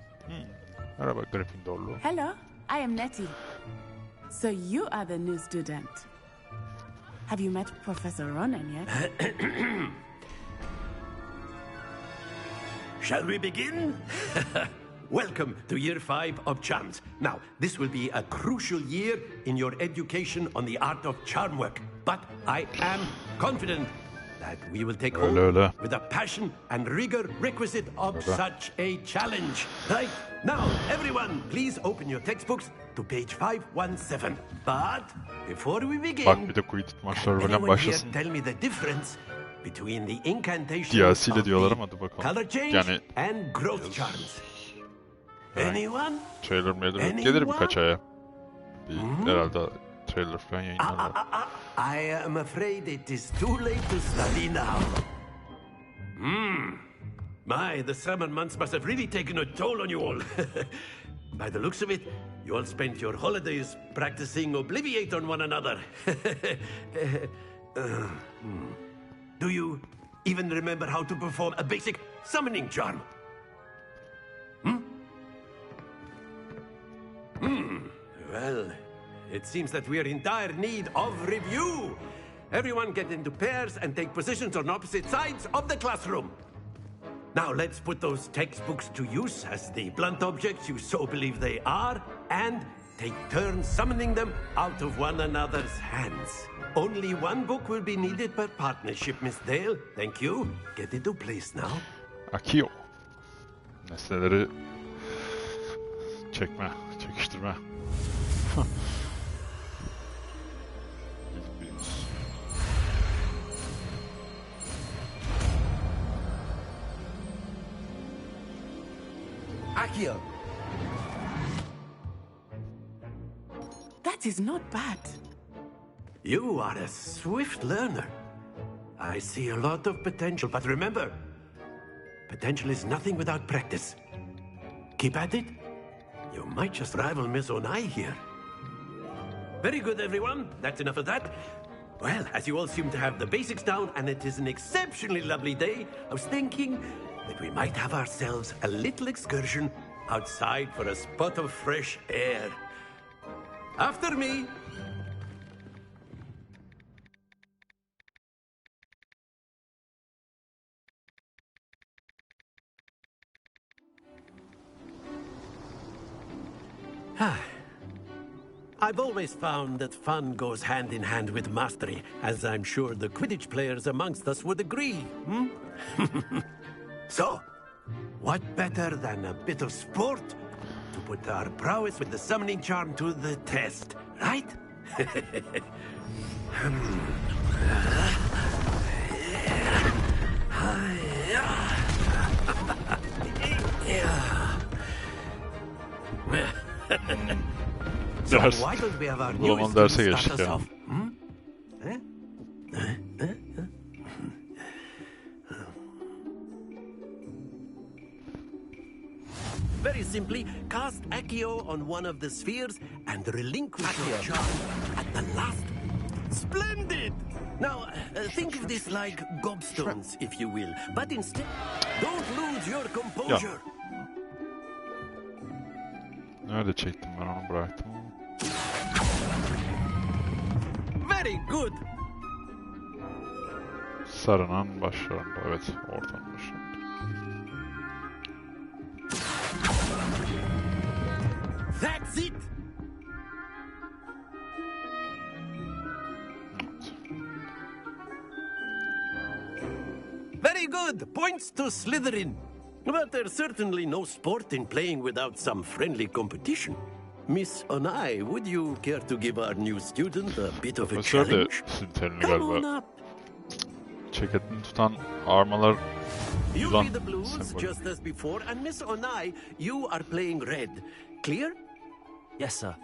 Merhaba Gryffindorlu. Hello, I am Nettie. So you are the new student. Have you met Professor Ronan yet? Shall we begin? Welcome to Year 5 of Charms. Now, this will be a crucial year in your education on the art of charm work. But I am confident that we will take hold with the passion and rigor requisite of such a challenge. Right? Now, everyone, please open your textbooks to page 517. But before we begin, Bak bir de Quidditch maçları falan başlasın. tell me the difference between the incantations DLC'yle of diyorlar the ama dur bakalım. color change Yani and growth charms. Anyone? Trailer gelir birkaç aya. Herhalde trailer falan yayınlarlar. I am afraid it is too late to study now. My, the summer months must have really taken a toll on you all. By the looks of it, you all spent your holidays practicing Obliviate on one another. Do you even remember how to perform a basic summoning charm? Well, it seems that we are in dire need of review. Everyone get into pairs and take positions on opposite sides of the classroom. Now let's put those textbooks to use as the blunt objects you so believe they are, and take turns summoning them out of one another's hands. Only one book will be needed per partnership, Miss Dale. Thank you. Get into place now. Akio. Nesneleri çekme, çekiştirme. Accio. That is not bad. You are a swift learner. I see a lot of potential, but remember, potential is nothing without practice. Keep at it. You might just rival Miss Onai here. Very good, everyone. That's enough of that. Well, as you all seem to have the basics down, and it is an exceptionally lovely day, I was thinking that we might have ourselves a little excursion outside for a spot of fresh air. After me. I've always found that fun goes hand in hand with mastery, as I'm sure the Quidditch players amongst us would agree. So, what better than a bit of sport to put our prowess with the summoning charm to the test, right? So why don't we have our new derse geçtik ya. Very simply, cast Accio on one of the spheres and relinquish your charm at the last. Splendid! Now, think of this like gobstones, if you will. But instead, don't lose your composure. Nerede çektim ben onu bıraktım. Very good. Sarınan başlarında. Evet, ortanın başlarında. That's it. Very good. Points to Slytherin. But there's certainly no sport in playing without some friendly competition. Miss Onai, would you care to give our new student a bit of a challenge? Come on up. Ceketini tutan armalar You yılan be the blues just as before, and Miss Onai, you are playing red. Clear? Yes, sir.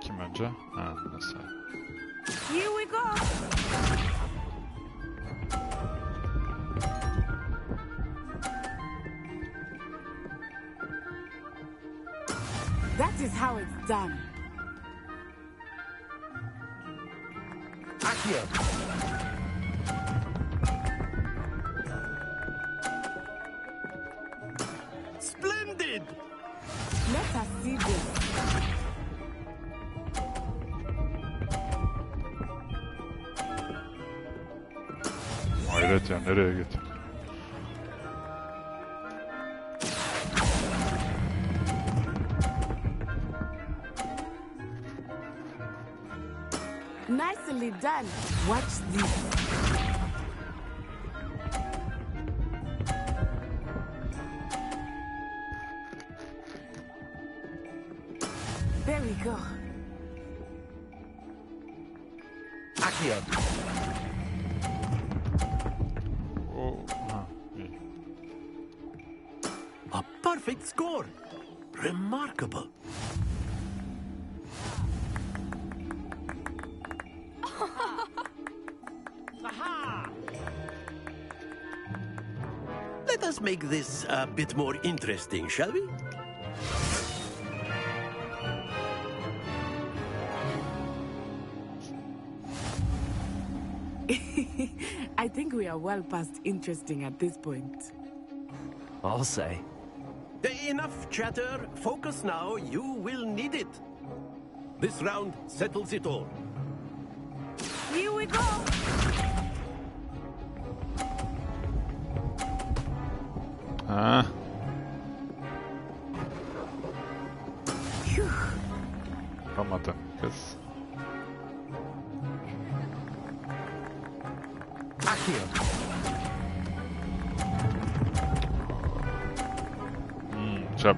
Kim önce? Ha, nasıl? Here we go. That is how it's done. Accio. Splendid! Let us see this. Hayret ya, nereye gittin? Nicely done. Watch this. There we go. Accio. Oh, ha, iyi. A perfect score. Remarkable. Let us make this a bit more interesting, shall we? I think we are well past interesting at this point. I'll say. Enough chatter. Focus now. You will need it. This round settles it all. Here we go. Ha. Yapamadın kız. Accio.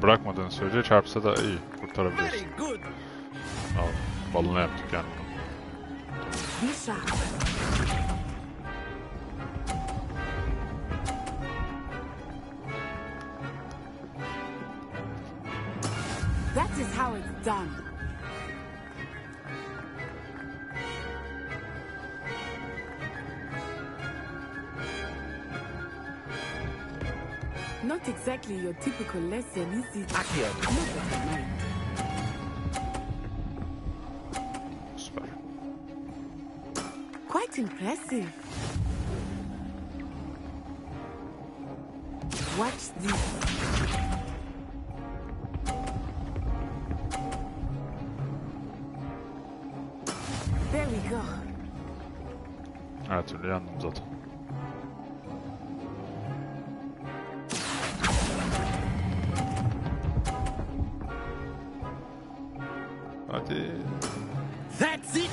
Bırakmadığın sürece çarpsa da iyi. Kurtarabilirsin. Very good. Al, balını yaptık yani. Be sharp. This is how it's done. Not exactly your typical lesson, is it? Accio. Not that I mind. Süper. Quite impressive. Watch this. There we go. Her türlü yandım zaten. Hadi. That's it!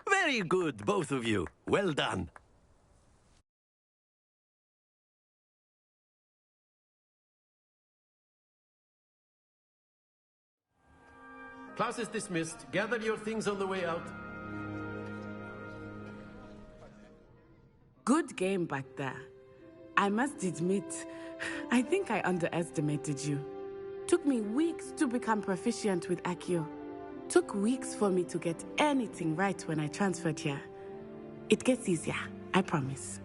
Very good, both of you. Well done. Class is dismissed. Gather your things on the way out. Good game back there. I must admit, I think I underestimated you. Took me weeks to become proficient with Accio. Took weeks for me to get anything right when I transferred here. It gets easier, I promise.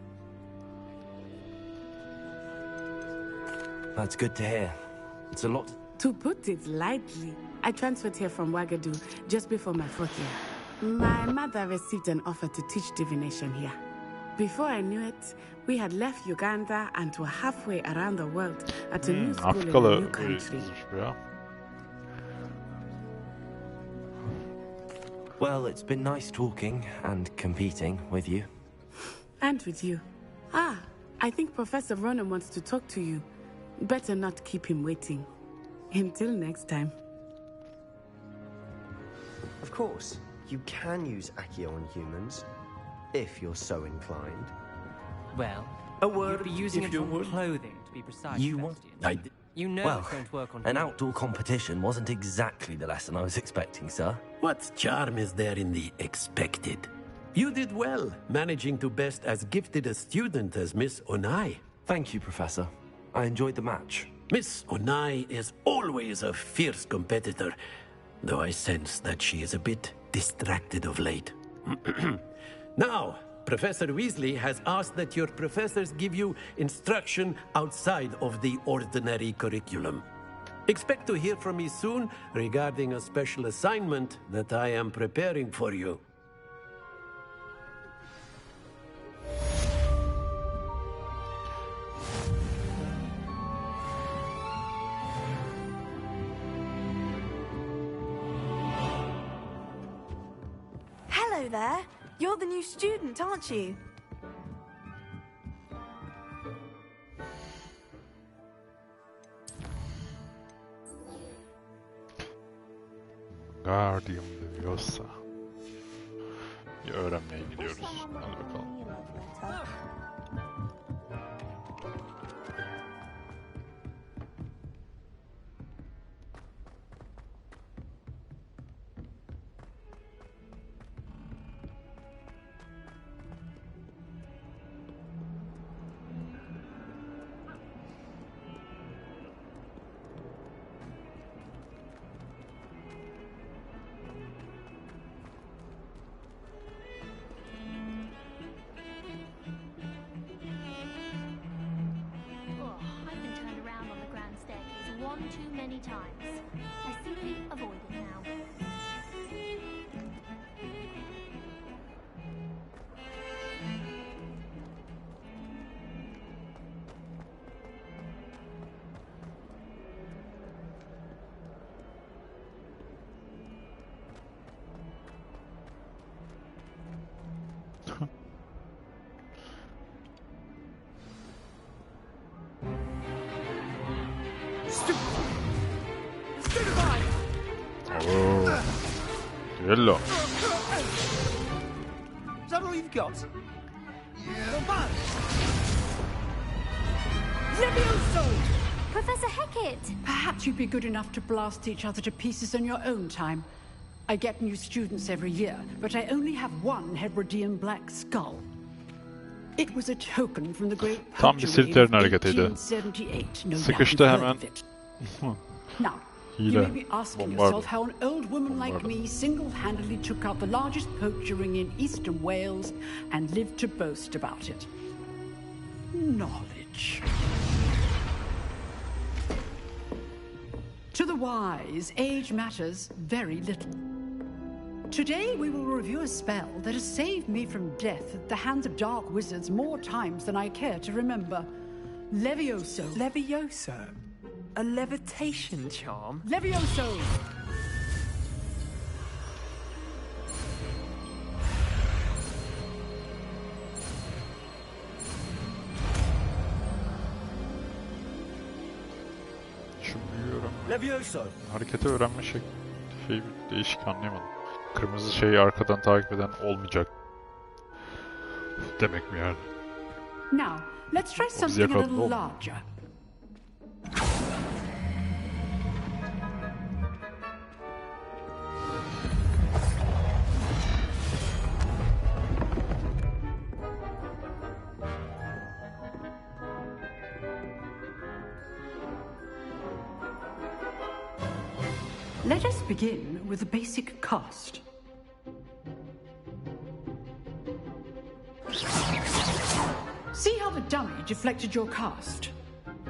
That's good to hear. It's a lot. To put it lightly, I transferred here from Wagadu just before my 4th year. My mother received an offer to teach divination here. Before I knew it, we had left Uganda and were halfway around the world at a new school in a new country. Well, it's been nice talking and competing with you. And with you. Ah, I think Professor Ronan wants to talk to you. Better not keep him waiting. Until next time. Of course, you can use Accio on humans, if you're so inclined. Well, a word, you'd be using if it you on would. clothing, to be precise. You want? You know Well, it's going to work on an humans. outdoor competition wasn't exactly the lesson I was expecting, sir. What charm is there in the expected? You did well, managing to best as gifted a student as Miss Onai. Thank you, Professor. I enjoyed the match. Miss Onai is always a fierce competitor, though I sense that she is a bit distracted of late. Now, Professor Weasley has asked that your professors give you instruction outside of the ordinary curriculum. Expect to hear from me soon regarding a special assignment that I am preparing for you. Hello there. You're the new student, aren't you? Guardian Leviosa. Öğrenmeye gidiyoruz. Hadi bakalım. Too many times. I simply avoid it now. Oh. Hello. Is that all you've got? Professor Hecat! Perhaps you'd be good enough to blast each other to pieces in your own time. I get new students every year, but I only have one Hebridean black skull. It was a token from the great Tam bir Slytherin hareketiydi. 1878. No doubt Sıkıştı you've heard hemen. of it. Now, you Hile. may be asking yourself how an old woman like me single-handedly took out the largest poacher ring in eastern Wales and lived to boast about it. Knowledge. To the wise, age matters very little. Today we will review a spell that has saved me from death at the hands of dark wizards more times than I care to remember. Levioso. Levioso? A levitation charm? Levioso! Şu büyüğü öğrenme. Levioso. Hareketi öğrenme şey değişik anlayamadım. Kırmızı şeyi arkadan takip eden olmayacak. Demek mi yani? Now, let's try something a little larger. Let us begin with a basic cast. See how the dummy deflected your cast?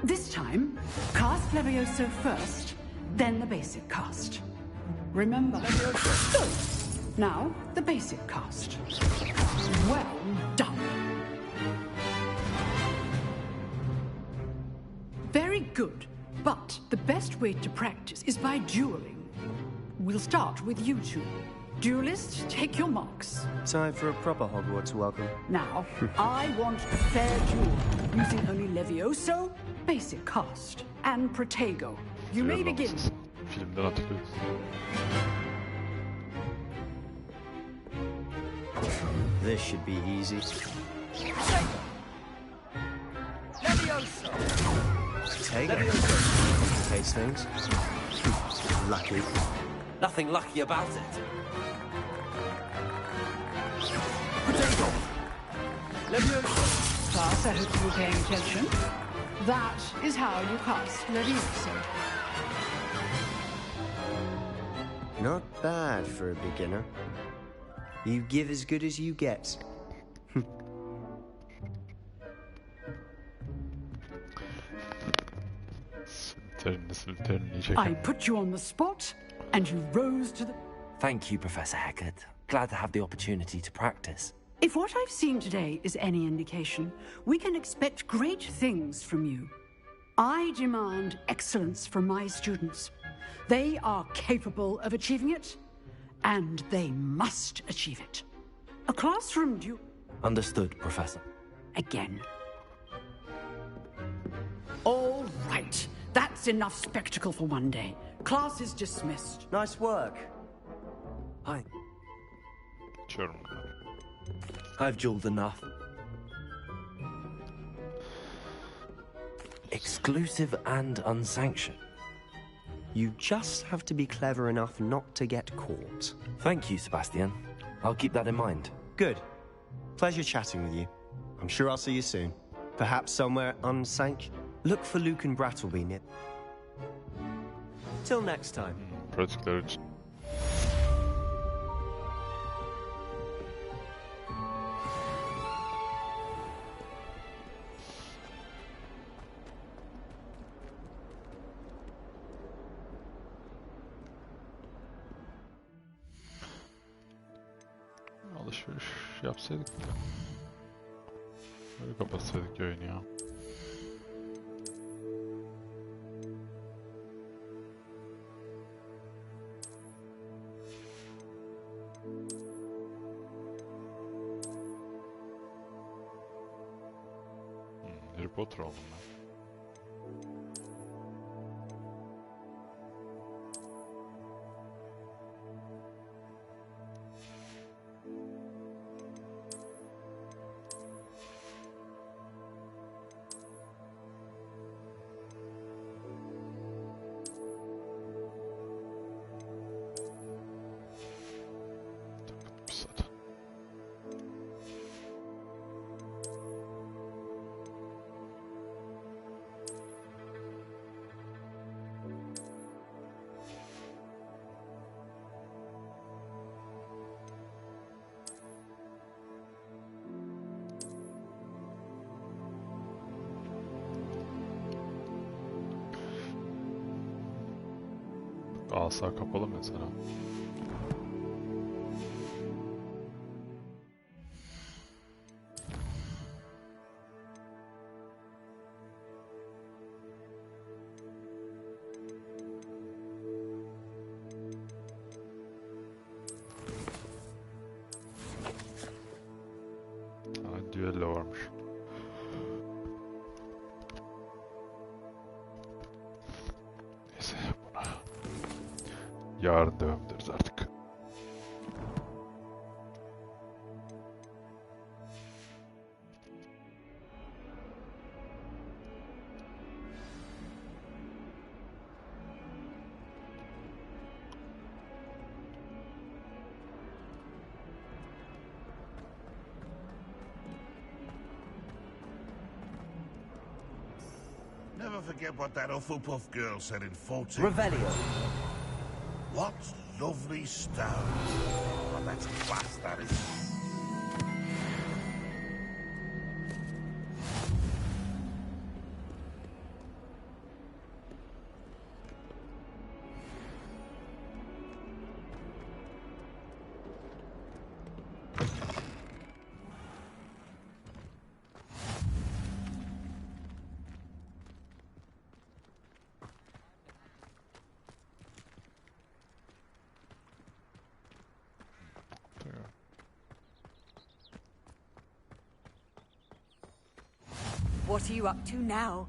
This time, cast Levioso first, then the basic cast. Remember, Levioso. Good. Now, the basic cast. Well done. Very good, but the best way to practice is by dueling. We'll start with you two. Duelists, take your marks. Time for a proper Hogwarts welcome. Now, I want a fair duel, using only Levioso, basic cast, and Protego. You may begin. Filmden hatırlıyoruz. This should be easy. Levioso! Protego. Case things. Lucky. Nothing lucky about it. Protego. Levioso. Class, I hope you were paying attention. That is how you cast Levioso. Not bad for a beginner. You give as good as you get. I put you on the spot, and you rose to the... Thank you, Professor Hecat. Glad to have the opportunity to practice. If what I've seen today is any indication, we can expect great things from you. I demand excellence from my students. They are capable of achieving it, and they must achieve it. A classroom duel... Understood, Professor. Again. All right. That's enough spectacle for one day. Class is dismissed. Nice work. Hi. Sure. I've dueled enough. Exclusive and unsanctioned. You just have to be clever enough not to get caught. Thank you, Sebastian. I'll keep that in mind. Good. Pleasure chatting with you. I'm sure I'll see you soon. Perhaps somewhere unsanctioned. Look for Luke and Brattleby near. Till next time. Pratikler için. Alışveriş yapsaydık da. Böyle kapatsaydık yayını ya. Harry Potter oldum ben. Asa kapalı mesela. Ha, düello varmış. Neyse buna yarın devam ederiz artık. Never forget what that Hufflepuff girl said in 14. Revelio. What lovely stone. Oh, that's class, that is. What are you up to now?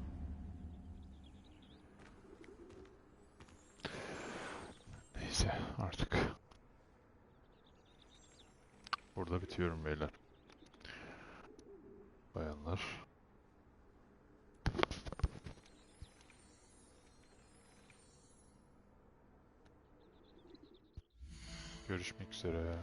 Neyse artık. Burada bitiyorum beyler. Bayanlar. Görüşmek üzere.